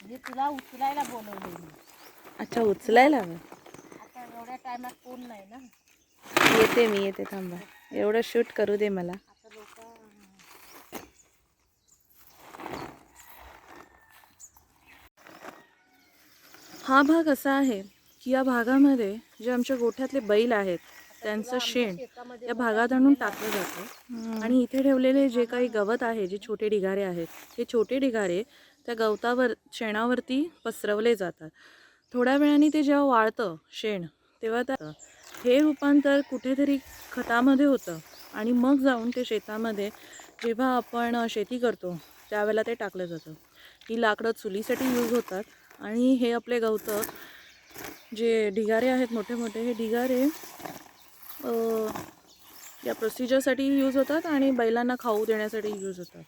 म्हणजे तुला उचलायला बोलवले मी. अच्छा, उचलायला हवं. आता एवढ्या टायमात कोण नाही ना. मी येते थांबा. एवढं शूट करू दे मला. आता लोक हा भाग असा आहे की या भागामध्ये जे आमच्या गोठ्यातले बैल आहेत त्यांचं शेण या भागात आणून टाकलं जातं आणि इथे ठेवलेले जे काही गवत आहे, जे छोटे ढिगारे आहेत, हे छोटे ढिगारे त्या गवतावर शेणावरती पसरवले जातात. थोड्या वेळाने ते जेव्हा वाळतं शेण, तेव्हा त्या हे रूपांतर कुठेतरी खतामध्ये होतं आणि मग जाऊन ते शेतामध्ये जेव्हा आपण शेती करतो त्यावेळेला ते टाकलं जातं. ही लाकडं चुलीसाठी यूज होतात आणि हे आपले गवतं जे ढिगारे आहेत मोठे मोठे, हे ढिगारे या प्रोसिजरसाठी यूज होतात आणि बैलांना खाऊ देण्यासाठी यूज होतात.